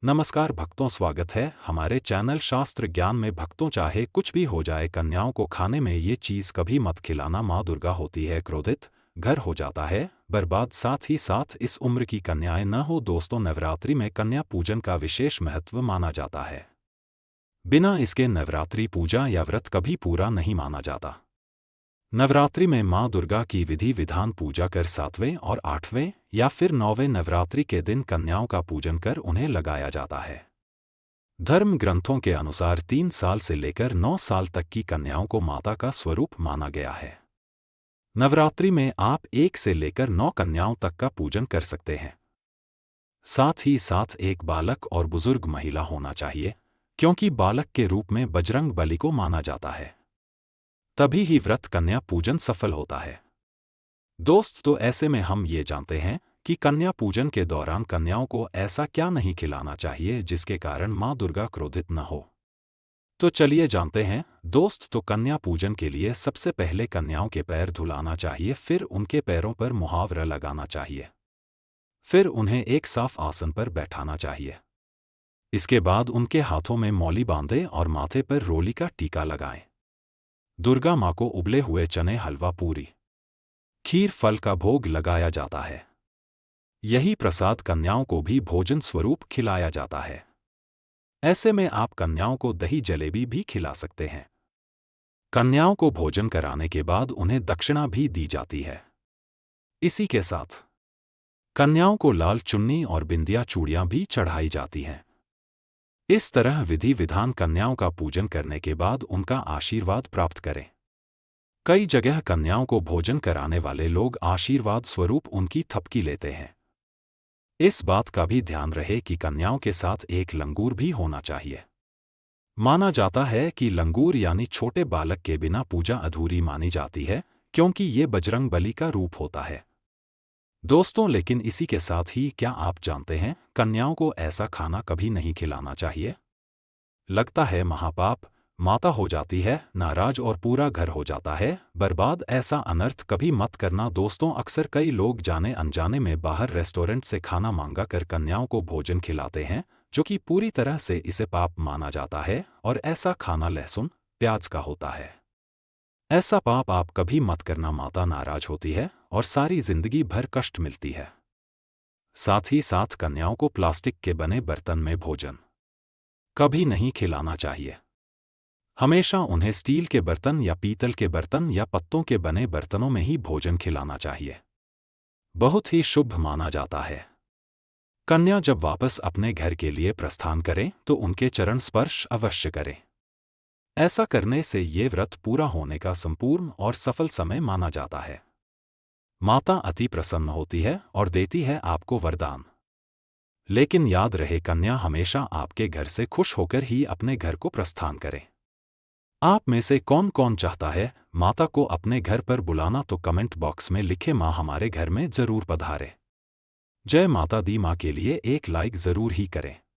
नमस्कार भक्तों, स्वागत है हमारे चैनल शास्त्र ज्ञान में। भक्तों, चाहे कुछ भी हो जाए, कन्याओं को खाने में ये चीज़ कभी मत खिलाना। माँ दुर्गा होती है क्रोधित, घर हो जाता है बर्बाद, साथ ही साथ इस उम्र की कन्याएं न हो। दोस्तों, नवरात्रि में कन्या पूजन का विशेष महत्व माना जाता है। बिना इसके नवरात्रि पूजा या व्रत कभी पूरा नहीं माना जाता। नवरात्रि में माँ दुर्गा की विधि विधान पूजा कर 7वें और 8वें या फिर 9वें नवरात्रि के दिन कन्याओं का पूजन कर उन्हें लगाया जाता है। धर्म ग्रंथों के अनुसार 3 साल से लेकर 9 साल तक की कन्याओं को माता का स्वरूप माना गया है। नवरात्रि में आप 1 से लेकर 9 कन्याओं तक का पूजन कर सकते हैं। साथ ही साथ एक बालक और बुजुर्ग महिला होना चाहिए, क्योंकि बालक के रूप में बजरंग बली को माना जाता है। तभी ही व्रत कन्या पूजन सफल होता है। दोस्त, तो ऐसे में हम ये जानते हैं कि कन्या पूजन के दौरान कन्याओं को ऐसा क्या नहीं खिलाना चाहिए जिसके कारण माँ दुर्गा क्रोधित न हो। तो चलिए जानते हैं दोस्त। तो कन्या पूजन के लिए सबसे पहले कन्याओं के पैर धुलाना चाहिए, फिर उनके पैरों पर मुहावरा लगाना चाहिए, फिर उन्हें एक साफ आसन पर बैठाना चाहिए। इसके बाद उनके हाथों में मौली बांधें और माथे पर रोली का टीका लगाएं। दुर्गा माँ को उबले हुए चने, हलवा, पूरी, खीर, फल का भोग लगाया जाता है। यही प्रसाद कन्याओं को भी भोजन स्वरूप खिलाया जाता है। ऐसे में आप कन्याओं को दही जलेबी भी खिला सकते हैं। कन्याओं को भोजन कराने के बाद उन्हें दक्षिणा भी दी जाती है। इसी के साथ कन्याओं को लाल चुन्नी और बिंदिया चूड़ियां भी चढ़ाई जाती हैं। इस तरह विधि विधान कन्याओं का पूजन करने के बाद उनका आशीर्वाद प्राप्त करें। कई जगह कन्याओं को भोजन कराने वाले लोग आशीर्वाद स्वरूप उनकी थपकी लेते हैं। इस बात का भी ध्यान रहे कि कन्याओं के साथ एक लंगूर भी होना चाहिए। माना जाता है कि लंगूर यानी छोटे बालक के बिना पूजा अधूरी मानी जाती है, क्योंकि ये बजरंग बली का रूप होता है। दोस्तों, लेकिन इसी के साथ ही क्या आप जानते हैं कन्याओं को ऐसा खाना कभी नहीं खिलाना चाहिए? लगता है महापाप, माता हो जाती है नाराज और पूरा घर हो जाता है बर्बाद। ऐसा अनर्थ कभी मत करना दोस्तों। अक्सर कई लोग जाने अनजाने में बाहर रेस्टोरेंट से खाना मांगा कर कन्याओं को भोजन खिलाते हैं, जो कि पूरी तरह से इसे पाप माना जाता है और ऐसा खाना लहसुन प्याज का होता है। ऐसा पाप आप कभी मत करना, माता नाराज होती है और सारी जिंदगी भर कष्ट मिलती है। साथ ही साथ कन्याओं को प्लास्टिक के बने बर्तन में भोजन कभी नहीं खिलाना चाहिए। हमेशा उन्हें स्टील के बर्तन या पीतल के बर्तन या पत्तों के बने बर्तनों में ही भोजन खिलाना चाहिए। बहुत ही शुभ माना जाता है। कन्या जब वापस अपने घर के लिए प्रस्थान करें तो उनके चरण स्पर्श अवश्य करें। ऐसा करने से ये व्रत पूरा होने का संपूर्ण और सफल समय माना जाता है। माता अति प्रसन्न होती है और देती है आपको वरदान। लेकिन याद रहे, कन्या हमेशा आपके घर से खुश होकर ही अपने घर को प्रस्थान करे। आप में से कौन कौन चाहता है माता को अपने घर पर बुलाना? तो कमेंट बॉक्स में लिखे, माँ हमारे घर में जरूर पधारे। जय माता दी। माँ के लिए एक लाइक जरूर ही करें।